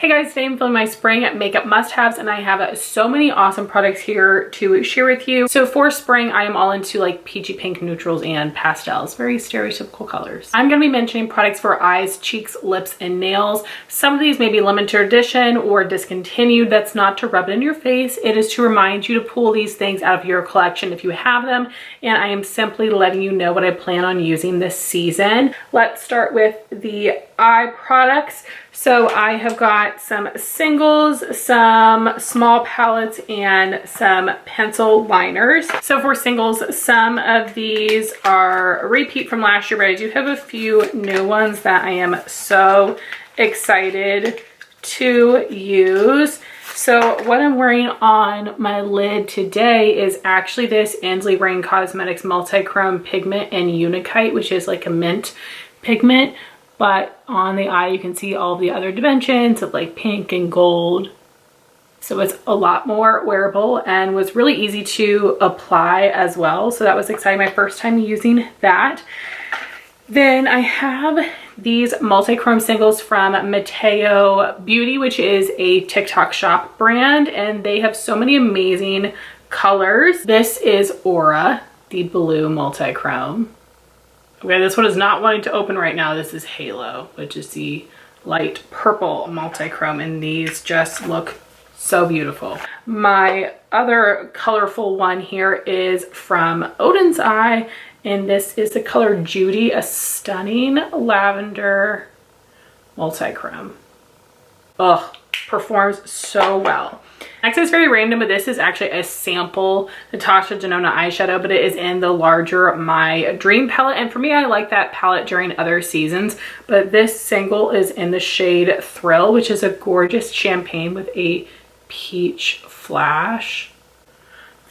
Hey guys, today I'm filming my spring makeup must-haves and I have so many awesome products here to share with you. So for spring, I am all into like peachy pink neutrals and pastels, very stereotypical colors. I'm gonna be mentioning products for eyes, cheeks, lips, and nails. Some of these may be limited edition or discontinued. That's not to rub it in your face. It is to remind you to pull these things out of your collection if you have them. And I am simply letting you know what I plan on using this season. Let's start with the eye products. So I have got some singles, some small palettes, and some pencil liners. So for singles, some of these are a repeat from last year, but I do have a few new ones that I am so excited to use. So what I'm wearing on my lid today is actually this Ensley Rain Cosmetics Multi-Chrome Pigment and Unakite, which is like a mint pigment. But on the eye, you can see all of the other dimensions of like pink and gold. So it's a lot more wearable and was really easy to apply as well. So that was exciting, my first time using that. Then I have these multi-chrome singles from Mateo Beauty, which is a TikTok shop brand. And they have so many amazing colors. This is Aura, the blue multi-chrome. Okay, this one is not wanting to open right now. This is Halo, which is the light purple multi-chrome, and these just look so beautiful. My other colorful one here is from Odin's Eye, and this is the color Judy, a stunning lavender multi-chrome. Ugh, performs so well. Next is very random, but this is actually a sample Natasha Denona eyeshadow, but it is in the larger My Dream palette. And for me, I like that palette during other seasons, but this single is in the shade Thrill, which is a gorgeous champagne with a peach flash.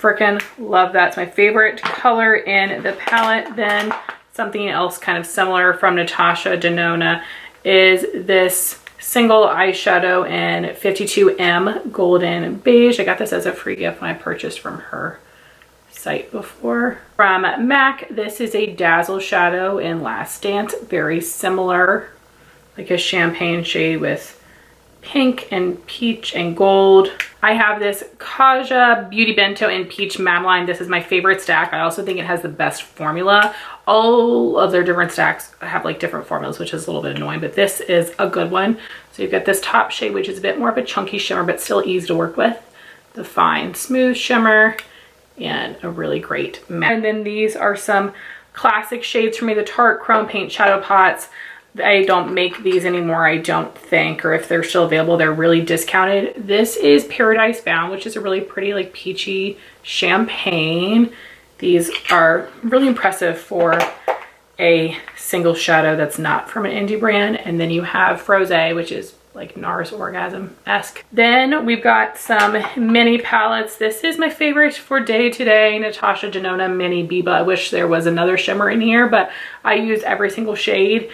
Freaking love that. It's my favorite color in the palette. Then something else kind of similar from Natasha Denona is this single eyeshadow in 52M Golden Beige. I got this as a free gift when I purchased from her site before. From MAC, this is a Dazzle shadow in Last Dance. Very similar, like a champagne shade with pink and peach and gold. I have this Kaja Beauty Bento in Peach Madeline. This is my favorite stack. I also think it has the best formula. All of their different stacks have like different formulas, which is a little bit annoying, but this is a good one. So you've got this top shade, which is a bit more of a chunky shimmer, but still easy to work with. The fine smooth shimmer and a really great matte. And then these are some classic shades for me, the Tarte Chrome Paint Shadow Pots. I don't make these anymore, I don't think, or if they're still available, they're really discounted. This is Paradise Bound, which is a really pretty like peachy champagne. These are really impressive for a single shadow that's not from an indie brand. And then you have Frosé, which is like NARS Orgasm-esque. Then we've got some mini palettes. This is my favorite for day to day, Natasha Denona Mini Biba. I wish there was another shimmer in here, but I use every single shade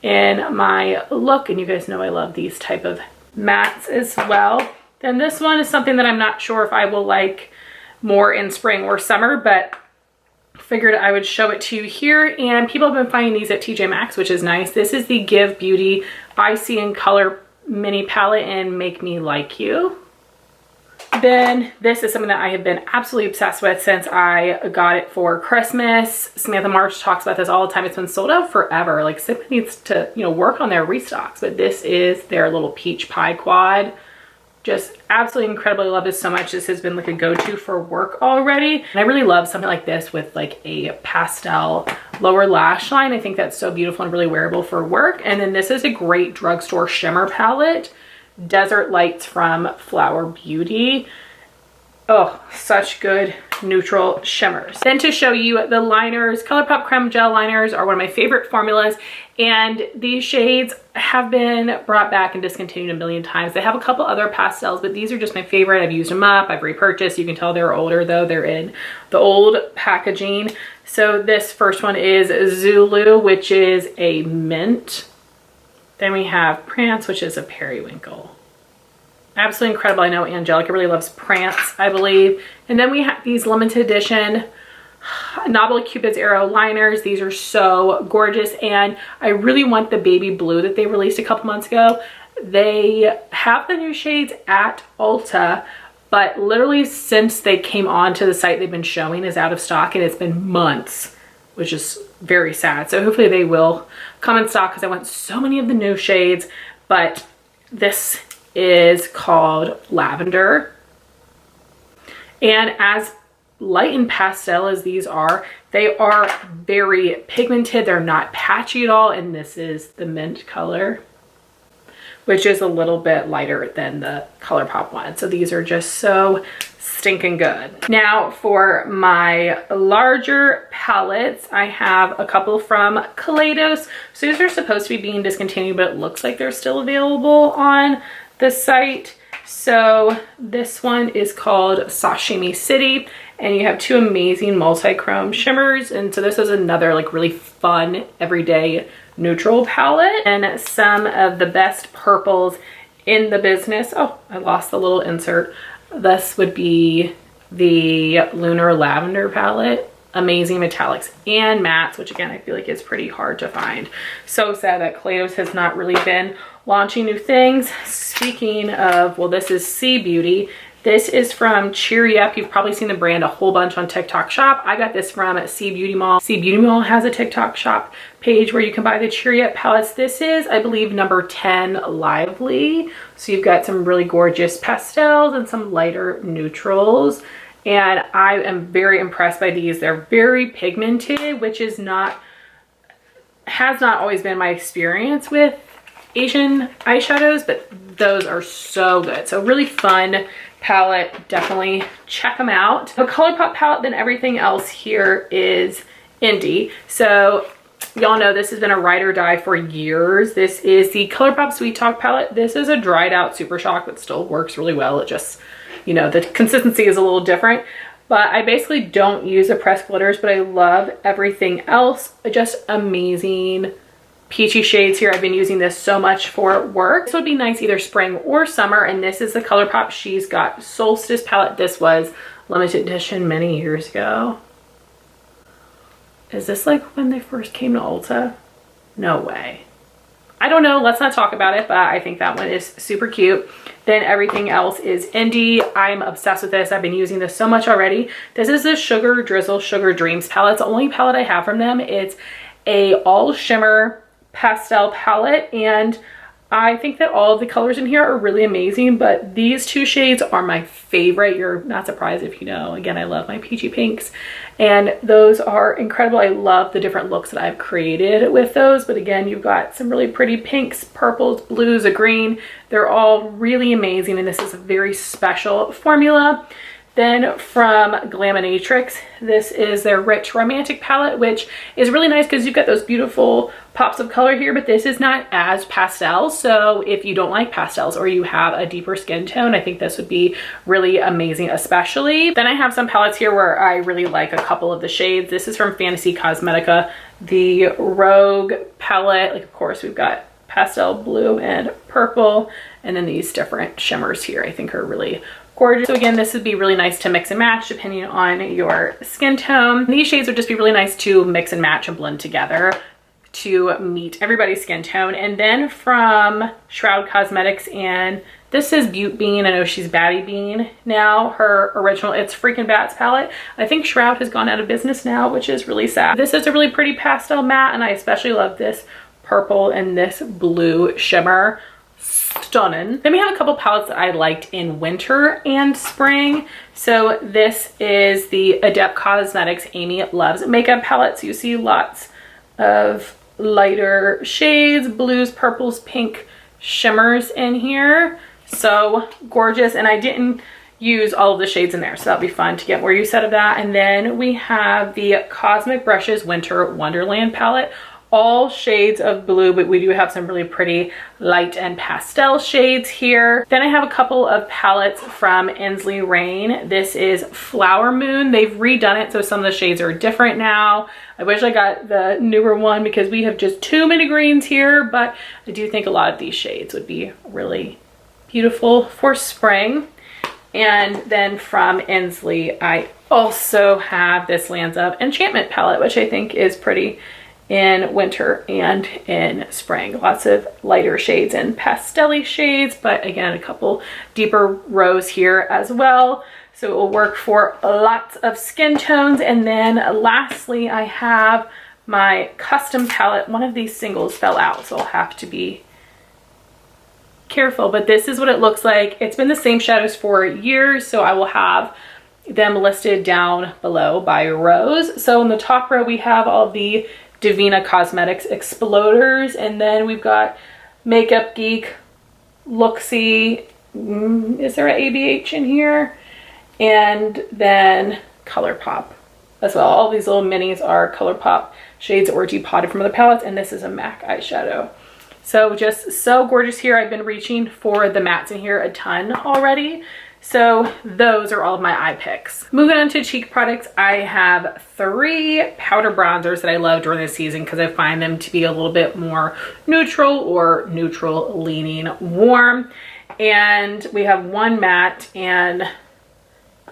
in my look, and you guys know I love these type of mattes as well. Then this one is something that I'm not sure if I will like more in spring or summer, but figured I would show it to you here. And people have been finding these at TJ Maxx, which is nice. This is the Give Beauty Icy in Color mini palette in Make Me Like You. Then this is something that I have been absolutely obsessed with since I got it for Christmas. Samantha March talks about this all the time. It's been sold out forever. Like Sigma needs to, work on their restocks, but this is their little peach pie quad. Just absolutely incredible. I love this so much. This has been like a go-to for work already. And I really love something like this with like a pastel lower lash line. I think that's so beautiful and really wearable for work. And then this is a great drugstore shimmer palette. Desert Lights from Flower Beauty. Oh, such good neutral shimmers. Then to show you the liners, ColourPop Creme Gel liners are one of my favorite formulas, and these shades have been brought back and discontinued a million times. They have a couple other pastels, but these are just my favorite. I've used them up, I've repurchased. You can tell they're older though. They're in the old packaging. So this first one is Zulu, which is a mint. Then we have Prance, which is a periwinkle. Absolutely incredible. I know Angelica really loves Prance, I believe. And then we have these limited edition Nobble Cupid's Arrow liners. These are so gorgeous, and I really want the baby blue that they released a couple months ago. They have the new shades at Ulta, but literally since they came onto the site, they've been showing is out of stock, and it's been months, which is very sad. So hopefully they will come in stock because I want so many of the new shades. But this is called Lavender. And as light and pastel as these are, they are very pigmented. They're not patchy at all. And this is the mint color, which is a little bit lighter than the ColourPop one. So these are just so stinking good. Now for my larger palettes, I have a couple from Kaleidos. So these are supposed to be being discontinued, but it looks like they're still available on the site. So this one is called Sashimi City, and you have two amazing multi-chrome shimmers. And so this is another like really fun everyday neutral palette, and some of the best purples in the business. Oh, I lost the little insert. This would be the Lunar Lavender palette. Amazing metallics and mattes, which again, I feel like is pretty hard to find. So sad that Kaleidos has not really been launching new things. Speaking of, well, this is Sea Beauty. This is from Cheery Up. You've probably seen the brand a whole bunch on TikTok Shop. I got this from Sea Beauty Mall. Sea Beauty Mall has a TikTok Shop page where you can buy the Cheery Up palettes. This is, I believe, number 10 Lively. So you've got some really gorgeous pastels and some lighter neutrals. And I am very impressed by these. They're very pigmented, which is has not always been my experience with Asian eyeshadows, but those are so good. So really fun palette, definitely check them out. The ColourPop palette, then everything else here is indie. So y'all know this has been a ride or die for years. This is the ColourPop Sweet Talk palette. This is a dried out Super Shock that still works really well. It just, you know, the consistency is a little different, but I basically don't use the pressed glitters, but I love everything else. Just amazing peachy shades here. I've been using this so much for work. This would be nice either spring or summer, and this is the ColourPop She's Got Solstice palette. This was limited edition many years ago. Is this like when they first came to Ulta? No way. I don't know, let's not talk about it, but I think that one is super cute. Then everything else is indie. I'm obsessed with this. I've been using this so much already. This is the Sugar Drizzle Sugar Dreams palette. It's the only palette I have from them. It's a all shimmer pastel palette, and I think that all of the colors in here are really amazing, but these two shades are my favorite. You're not surprised if you know. Again, I love my peachy pinks, and those are incredible. I love the different looks that I've created with those, but again, you've got some really pretty pinks, purples, blues, a green. They're all really amazing, and this is a very special formula. Then from Glaminatrix, this is their Rich Romantic palette, which is really nice because you've got those beautiful pops of color here, but this is not as pastel. So if you don't like pastels or you have a deeper skin tone, I think this would be really amazing, especially. Then I have some palettes here where I really like a couple of the shades. This is from Fantasy Cosmetica, the Rogue palette. Like, of course, we've got pastel blue and purple, and then these different shimmers here I think are really gorgeous. So again, this would be really nice to mix and match depending on your skin tone. These shades would just be really nice to mix and match and blend together to meet everybody's skin tone. And then from Shroud Cosmetics, and this is Butte Bean. I know she's Batty Bean now. Her original It's Freaking Bats palette. I think Shroud has gone out of business now, which is really sad. This is a really pretty pastel matte, and I especially love this purple and this blue shimmer. Stunning. Then we have a couple palettes that I liked in winter and spring. So this is the Adept Cosmetics Amy Loves Makeup palette. So you see lots of lighter shades, blues, purples, pink shimmers in here. So gorgeous. And I didn't use all of the shades in there, so that'll be fun to get more use out of that. And then we have the Cosmic Brushes Winter Wonderland palette. All shades of blue, but we do have some really pretty light and pastel shades here. Then I have a couple of palettes from Ensley Rain. This is Flower Moon. They've redone it, so some of the shades are different now. I wish I got the newer one because we have just too many greens here, but I do think a lot of these shades would be really beautiful for spring. And then from Ensley, I also have this Lands of Enchantment palette, which I think is pretty in winter and in spring. Lots of lighter shades and pastel-y shades, but again, a couple deeper rose here as well. So it will work for lots of skin tones. And then lastly, I have my custom palette. One of these singles fell out, so I'll have to be careful, but this is what it looks like. It's been the same shadows for years, so I will have them listed down below by rows. So in the top row, we have all of the Divina Cosmetics Exploders, and then we've got Makeup Geek, Looksy, is there an ABH in here? And then ColourPop as well. All these little minis are ColourPop shades or depotted from other palettes, and this is a MAC eyeshadow. So just so gorgeous here. I've been reaching for the mattes in here a ton already. So those are all of my eye picks. Moving on to cheek products, I have 3 powder bronzers that I love during the season because I find them to be a little bit more neutral or neutral leaning warm. And we have 1 matte and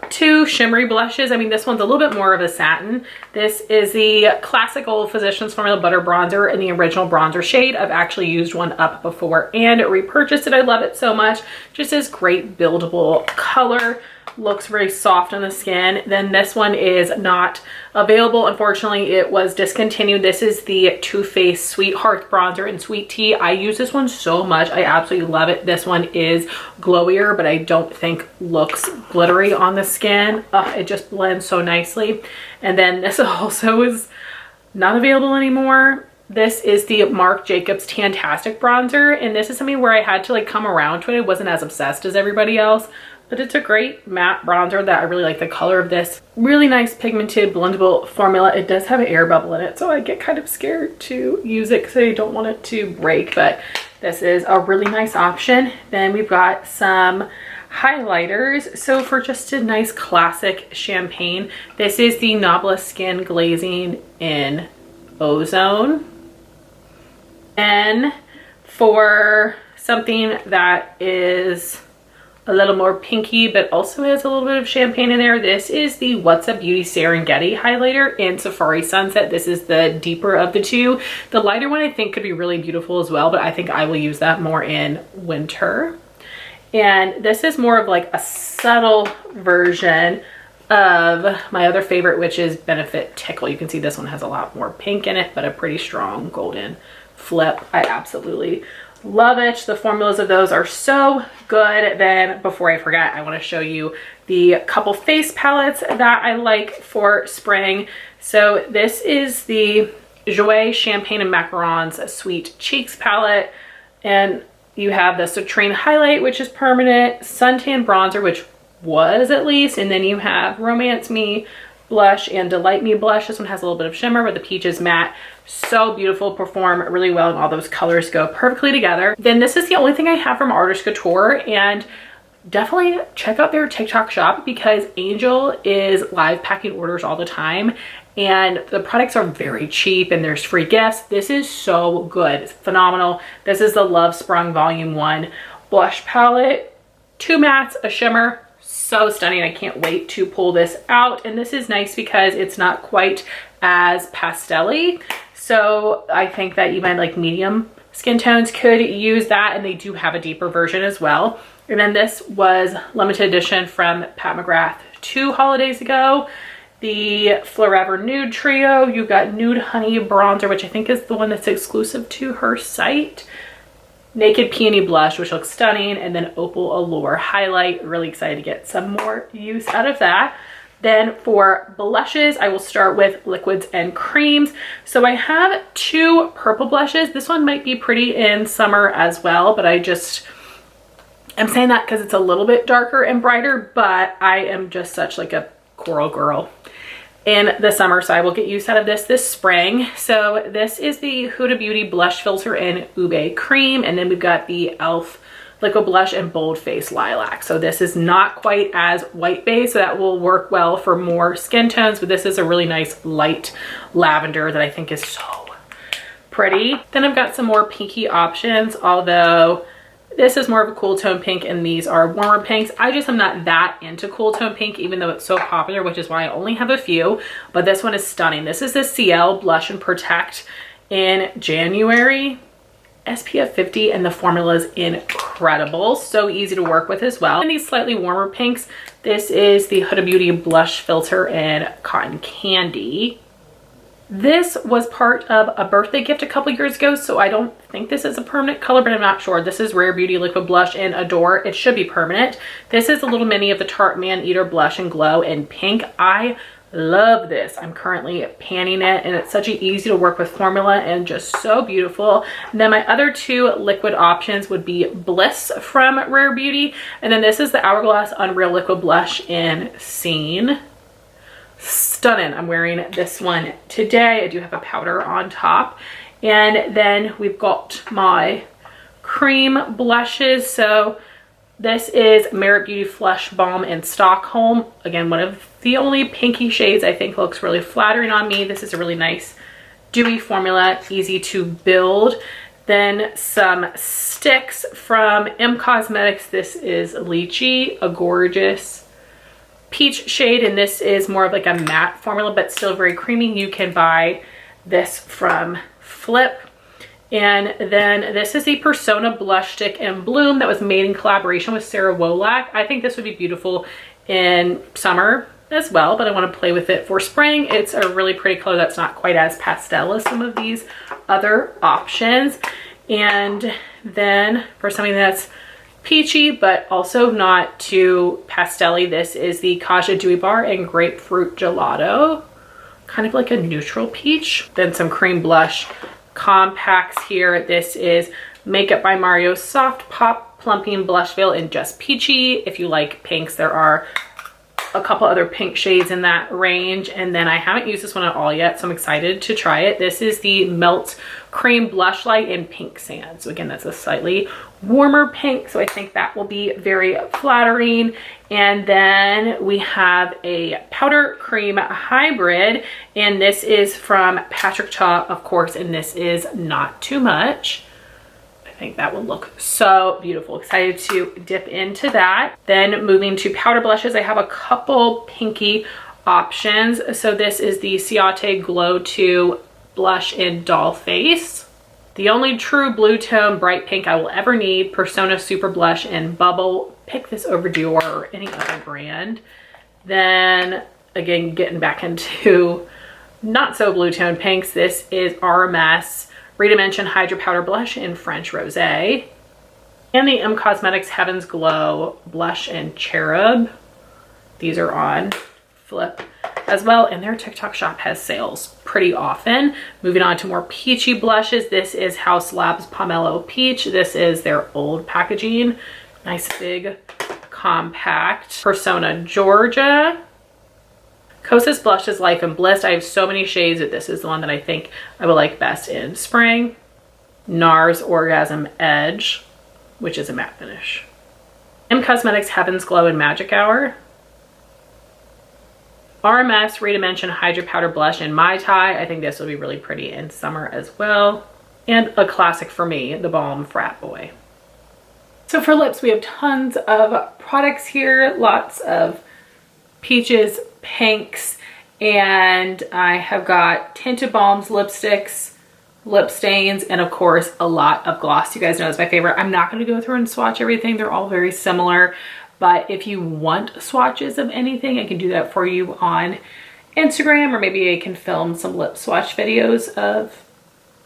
2 shimmery blushes. I mean, this one's a little bit more of a satin. This is the classical Physicians Formula Butter Bronzer in the original bronzer shade. I've actually used one up before and repurchased it. I love it so much. Just this great buildable color. Looks very soft on the skin. Then this one is not available. Unfortunately, it was discontinued. This is the Too Faced Sweetheart Bronzer in Sweet Tea. I use this one so much. I absolutely love it. This one is glowier, but I don't think looks glittery on the skin. It just blends so nicely. And then this also is not available anymore. This is the Marc Jacobs Tantastic Bronzer, and this is something where I had to like come around to it. I wasn't as obsessed as everybody else, but it's a great matte bronzer that I really like the color of this. Really nice pigmented blendable formula. It does have an air bubble in it, so I get kind of scared to use it because I don't want it to break, but this is a really nice option. Then we've got some highlighters. So for just a nice classic champagne, this is the Nobla Skin Glazing in Ozone. And for something that is a little more pinky but also has a little bit of champagne in there, this is the What's Up Beauty Serengeti highlighter in Safari Sunset. This is the deeper of the two. The lighter one I think could be really beautiful as well, but I think I will use that more in winter. And this is more of like a subtle version of my other favorite, which is Benefit Tickle. You can see this one has a lot more pink in it, but a pretty strong golden flip. I absolutely love it. The formulas of those are so good. Then before I forget, I want to show you the couple face palettes that I like for spring. So this is the Jouer Champagne and Macarons Sweet Cheeks palette, and you have the Citrine Highlight, which is permanent, Suntan Bronzer, which was at least, and then you have Romance Me blush and Delight Me blush. This one has a little bit of shimmer, but the peach is matte. So beautiful, perform really well, and all those colors go perfectly together. Then this is the only thing I have from Artist Couture, and definitely check out their TikTok shop because Angel is live packing orders all the time, and the products are very cheap and there's free gifts. This is so good. It's phenomenal. This is the Love Sprung Volume 1 blush palette. 2 mattes, a shimmer. So stunning. I can't wait to pull this out. And this is nice because it's not quite as pastel-y. So I think that even like medium skin tones could use that, and they do have a deeper version as well. And then this was limited edition from Pat McGrath 2 holidays ago. The Forever Nude Trio. You've got Nude Honey Bronzer, which I think is the one that's exclusive to her site. Naked Peony Blush, which looks stunning, and then Opal Allure Highlight. Really excited to get some more use out of that. Then for blushes, I will start with liquids and creams. So I have 2 purple blushes. This one might be pretty in summer as well, but I'm saying that because it's a little bit darker and brighter, but I am just such like a coral girl in the summer, so I will get use out of this spring. So this is the Huda Beauty Blush Filter in Ube Cream, and then we've got the e.l.f. Liquid Blush in Bold Face Lilac. So this is not quite as white base, so that will work well for more skin tones, but this is a really nice light lavender that I think is so pretty. Then I've got some more pinky options, although This is more of a cool tone pink and these are warmer pinks. I just am not that into cool tone pink, even though it's so popular, which is why I only have a few, but this one is stunning. This is the Ciele Blush and Protect in January. SPF 50 and the formula is incredible. So easy to work with as well. And these slightly warmer pinks, this is the Huda Beauty Blush Filter in Cotton Candy. This was part of a birthday gift a couple years ago, so I don't think this is a permanent color, but I'm not sure. This is Rare Beauty Liquid Blush in Adore. It should be permanent. This is a little mini of the Tarte Man Eater Blush and Glow in pink. I love this. I'm currently panning it and it's such an easy to work with formula and just so beautiful. And then my other two liquid options would be Bliss from Rare Beauty. And then this is the Hourglass Unreal Liquid Blush in Scene. Stunning. I'm wearing this one today. I do have a powder on top. And then we've got my cream blushes. So this is Merit Beauty Flush Balm in Stockholm. Again, one of the only pinky shades I think looks really flattering on me. This is a really nice dewy formula, easy to build. Then some sticks from M Cosmetics. This is Lychee, a gorgeous peach shade, and this is more of like a matte formula, but still very creamy. You can buy this from Flip. And then this is the Persona Blush Stick in Bloom that was made in collaboration with Sarah Wolak. I think this would be beautiful in summer as well, but I want to play with it for spring. It's a really pretty color that's not quite as pastel as some of these other options. And then for something that's peachy but also not too pastel-y, this is the Kaja Dewy Bar in Grapefruit Gelato, kind of like a neutral peach. Then some cream blush compacts here. This is Makeup by Mario Soft Pop Plumping Blush Veil in Just Peachy. If you like pinks, there are a couple other pink shades in that range. And then I haven't used this one at all yet, so I'm excited to try it. This is the Melt Cream Blush Light in Pink Sand. So again, that's a slightly warmer pink, so I think that will be very flattering. And then we have a powder cream hybrid, and this is from Patrick Ta, of course, and this is Not Too Much. I think that will look so beautiful. Excited to dip into that. Then moving to powder blushes, I have a couple pinky options. So this is the Ciate Glow 2 blush in Doll Face. The only true blue tone bright pink I will ever need, Persona Super Blush in Bubble. Pick this over Dior or any other brand. Then again, getting back into not so blue tone pinks, this is RMS Redimension Hydra Powder Blush in French Rosé. And the M Cosmetics Heaven's Glow Blush in Cherub. These are on Flip as well, and their TikTok shop has sales pretty often. Moving on to more peachy blushes, this is House Labs Pomelo Peach. This is their old packaging. Nice big compact. Persona Georgia. Kosas Blushes Life and Blissed. I have so many shades that this is the one that I think I would like best in spring. NARS Orgasm Edge, which is a matte finish. M Cosmetics Heaven's Glow in Magic Hour. RMS Redimension Hydra Powder Blush in Mai Tai. I think this will be really pretty in summer as well. And a classic for me, the Balm Frat Boy. So for lips, we have tons of products here, lots of peaches, pinks, and I have got tinted balms, lipsticks, lip stains, and of course a lot of gloss. You guys know it's my favorite. I'm not going to go through and swatch everything. They're all very similar. But if you want swatches of anything, I can do that for you on Instagram, or maybe I can film some lip swatch videos of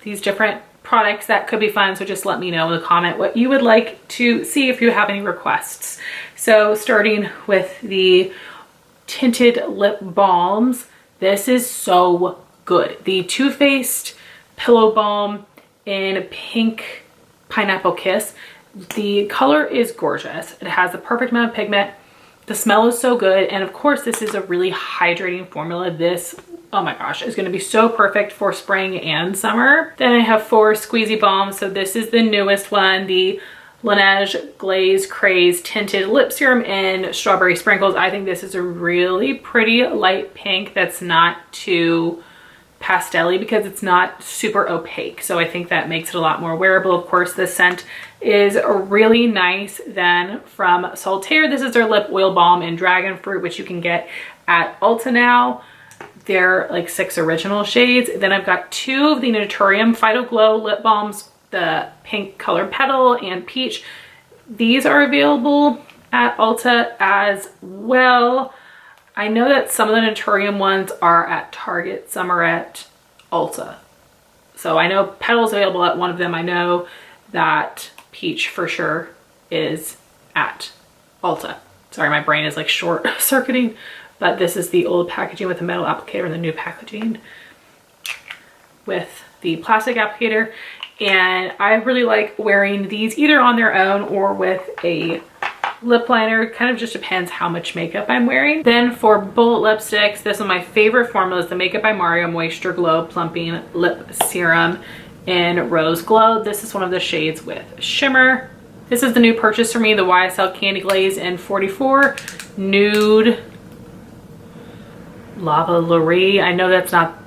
these different products. That could be fun. So just let me know in the comment what you would like to see if you have any requests. So starting with the tinted lip balms, this is so good. The Too Faced Pillow Balm in Pink Pineapple Kiss. The color is gorgeous. It has the perfect amount of pigment. The smell is so good. And of course, this is a really hydrating formula. This, oh my gosh, is going to be so perfect for spring and summer. Then I have 4 squeezy balms. So this is the newest one, the Laneige Glaze Craze Tinted Lip Serum in Strawberry Sprinkles. I think this is a really pretty light pink that's not too pastel-y because it's not super opaque. So I think that makes it a lot more wearable. Of course, this scent is really nice. Then from Solitaire, this is their lip oil balm in Dragon Fruit, which you can get at Ulta now. They're like 6 original shades. Then I've got 2 of the Naturium Phyto Glow lip balms, the pink color petal and peach. These are available at Ulta as well. I know that some of the Naturium ones are at Target, some are at Ulta. So I know petal's available at one of them. I know that peach for sure is at Ulta. Sorry, my brain is like short circuiting, but this is the old packaging with the metal applicator and the new packaging with the plastic applicator. And I really like wearing these either on their own or with a lip liner. Kind of just depends how much makeup I'm wearing. Then for bullet lipsticks, this is my favorite formula, is the Makeup by Mario Moisture Glow Plumping Lip Serum in Rose Glow. This is one of the shades with shimmer. This is the new purchase for me, the YSL Candy Glaze in 44 Nude Lavalier. I know that's not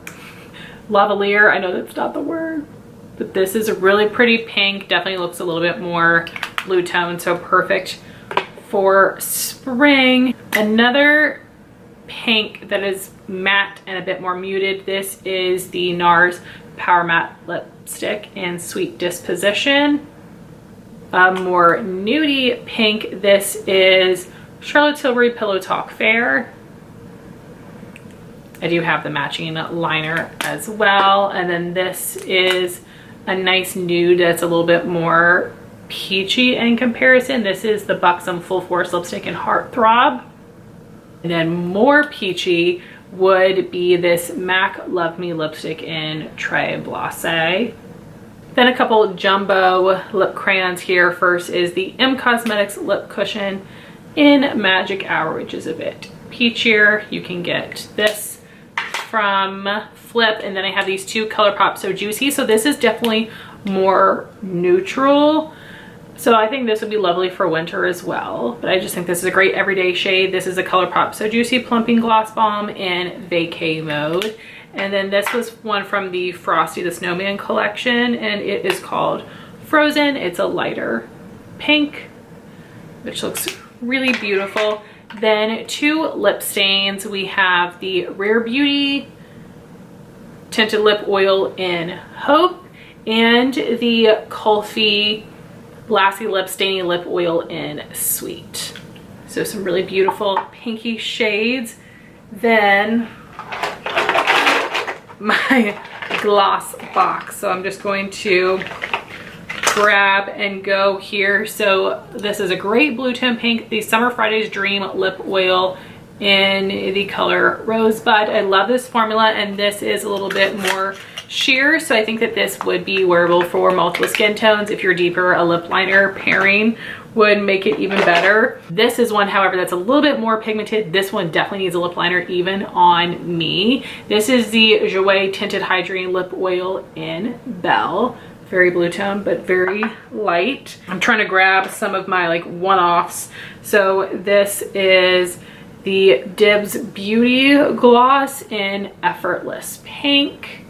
Lavalier. I know that's not the word. But this is a really pretty pink. Definitely looks a little bit more blue tone, so perfect for spring. Another pink that is matte and a bit more muted. This is the NARS Power Matte Lipstick in Sweet Disposition. A more nudie pink. This is Charlotte Tilbury Pillow Talk Fair. I do have the matching liner as well. And then this is a nice nude that's a little bit more peachy in comparison. This is the Buxom Full Force Lipstick in Heartthrob. And then more peachy would be this MAC Love Me lipstick in Très Blasé. Then a couple jumbo lip crayons here. First is the M Cosmetics Lip Cushion in Magic Hour, which is a bit peachier. You can get this from Flip, and then I have these 2 ColourPop So Juicy. So this is definitely more neutral. So I think this would be lovely for winter as well. But I just think this is a great everyday shade. This is a ColourPop So Juicy Plumping Gloss Balm in Vacay Mode. And then this was one from the Frosty the Snowman collection, and it is called Frozen. It's a lighter pink, which looks really beautiful. Then 2 lip stains. We have the Rare Beauty Tinted Lip Oil in Hope and the Kulfi Glassy Lip Staining Lip Oil in Sweet. So some really beautiful pinky shades. Then my gloss box. So I'm just going to grab and go here. So this is a great blue tone pink, the Summer Fridays Dream Lip Oil in the color Rosebud. I love this formula, and this is a little bit more sheer, so I think that this would be wearable for multiple skin tones. If you're deeper, a lip liner pairing would make it even better. This is one, however, that's a little bit more pigmented. This one definitely needs a lip liner even on me. This is the Jouer Tinted Hydrating Lip Oil in Belle. Very blue tone, but very light. I'm trying to grab some of my like one-offs. So this is the Dibs Beauty Gloss in Effortless Pink.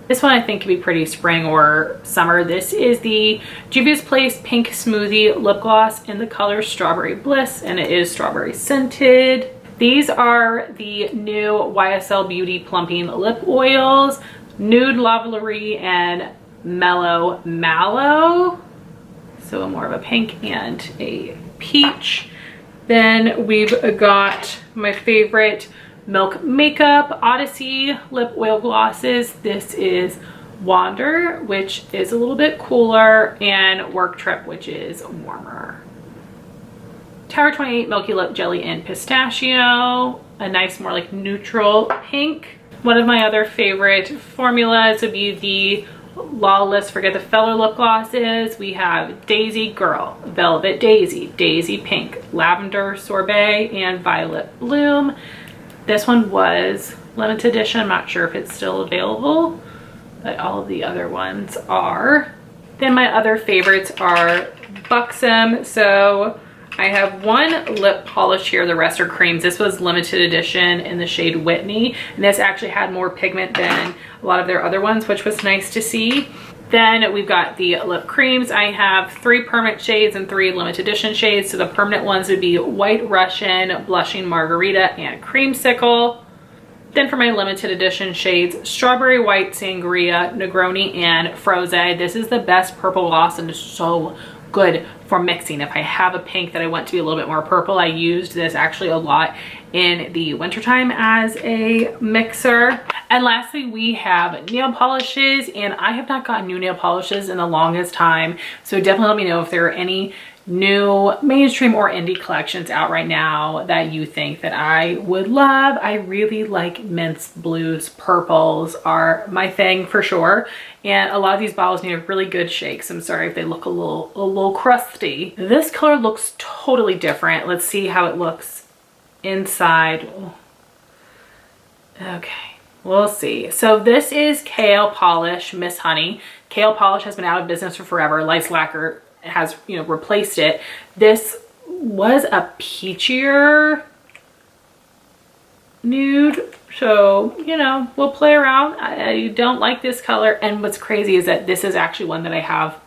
This one I think could be pretty spring or summer. This is the Juvia's Place Pink Smoothie Lip Gloss in the color Strawberry Bliss, and it is strawberry scented. These are the new YSL Beauty Plumping Lip Oils, Nude Lavalier and Mellow Mallow. So more of a pink and a peach. Then we've got my favorite Milk Makeup Odyssey Lip Oil Glosses. This is Wander, which is a little bit cooler, and Work Trip, which is warmer. Tower 28 Milky Lip Jelly in Pistachio, a nice more like neutral pink. One of my other favorite formulas would be the Lawless Forget the Feller lip glosses. We have Daisy Girl, Velvet Daisy, Daisy Pink, Lavender Sorbet, and Violet Bloom. This one was limited edition. I'm not sure if it's still available, but all of the other ones are. Then my other favorites are Buxom. So I have one lip polish here. The rest are creams. This was limited edition in the shade Whitney. And this actually had more pigment than a lot of their other ones, which was nice to see. Then we've got the lip creams. I have 3 permanent shades and 3 limited edition shades. So the permanent ones would be White Russian, Blushing Margarita, and Creamsicle. Then for my limited edition shades, Strawberry White Sangria, Negroni, and Froze. This is the best purple gloss and is so good for mixing. If I have a pink that I want to be a little bit more purple, I used this actually a lot in the wintertime as a mixer. And lastly, we have nail polishes, and I have not gotten new nail polishes in the longest time. So definitely let me know if there are any new mainstream or indie collections out right now that you think that I would love. I really like mints, blues, purples are my thing for sure. And a lot of these bottles need a really good shake. So I'm sorry if they look a little crusty. This color looks totally different. Let's see how it looks inside. Okay, we'll see. So this is Kale Polish Miss Honey. Kale Polish has been out of business for forever. Lights Lacquer has, you know, replaced it. This was a peachier nude, so you know, we'll play around. I don't like this color, and what's crazy is that this is actually one that I have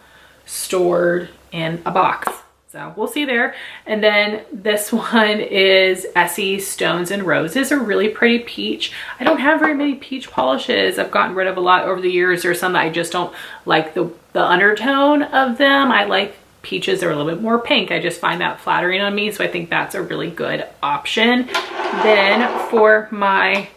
stored in a box, so we'll see there. And then this one is Essie Stones and Roses, a really pretty peach. I don't have very many peach polishes. I've gotten rid of a lot over the years. There's some that I just don't like the undertone of them. I like peaches that are a little bit more pink. I just find that flattering on me, so I think that's a really good option. Then for my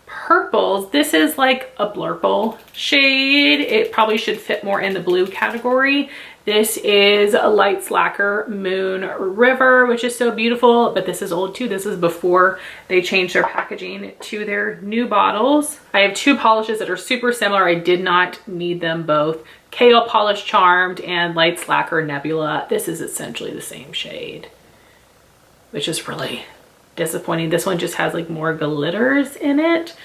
purples, this is like a blurple shade. It probably should fit more in the blue category. This is a Lights Lacquer Moon River, which is so beautiful, but this is old too. This is before they changed their packaging to their new bottles. I have 2 polishes that are super similar. I did not need them both. Kale Polish Charmed and Lights Lacquer Nebula. This is essentially the same shade, which is really disappointing. This one just has like more glitters in it,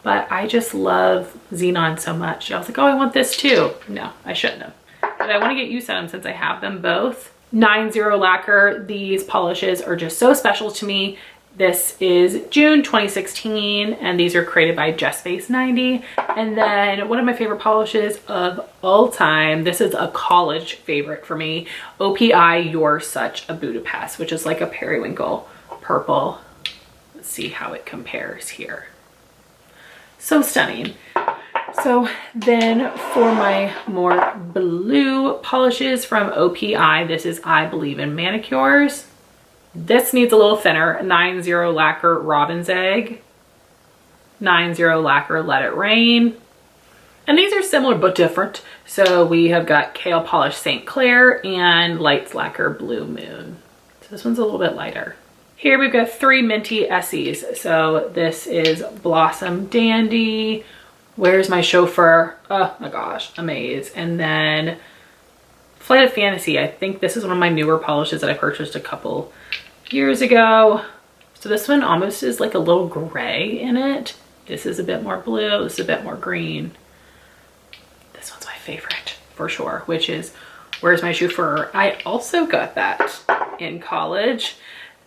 but I just love Xenon so much. I was like, oh, I want this too. No, I shouldn't have. But I want to get used to them since I have them both. 90 Lacquer. These polishes are just so special to me. This is June 2016, and these are created by Just 90. And then one of my favorite polishes of all time, this is a college favorite for me, OPI You're Such a Budapest, which is like a periwinkle purple. Let's see how it compares here. So stunning. So then for my more blue polishes from OPI, this is I Believe in Manicures. This needs a little thinner. 90 Lacquer Robin's Egg, 90 Lacquer Let It Rain. And these are similar but different. So we have got Kale Polish St. Clair and Lights Lacquer Blue Moon. So this one's a little bit lighter. Here we've got 3 minty Essies. So this is Blossom Dandy, Where's My Chauffeur, oh my gosh, Amaze. And then Flight of Fantasy. I think this is one of my newer polishes that I purchased a couple years ago. So this one almost is like a little gray in it. This is a bit more blue, this is a bit more green. This one's my favorite for sure, which is Where's My Chauffeur. I also got that in college.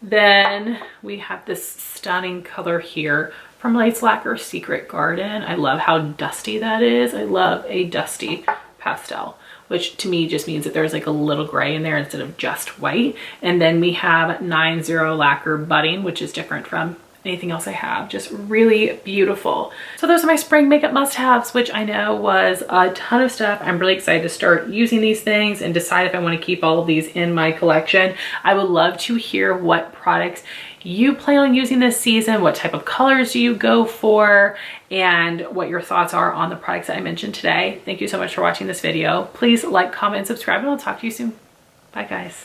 Then we have this stunning color here from Lights Lacquer Secret Garden. I love how dusty that is. I love a dusty pastel, which to me just means that there's like a little gray in there instead of just white. And then we have 90 Lacquer Budding, which is different from anything else I have. Just really beautiful. So those are my spring makeup must-haves, which I know was a ton of stuff. I'm really excited to start using these things and decide if I want to keep all of these in my collection. I would love to hear what products you plan on using this season, what type of colors do you go for, and what your thoughts are on the products that I mentioned today. Thank you so much for watching this video. Please like, comment, and subscribe, and I'll talk to you soon. Bye guys.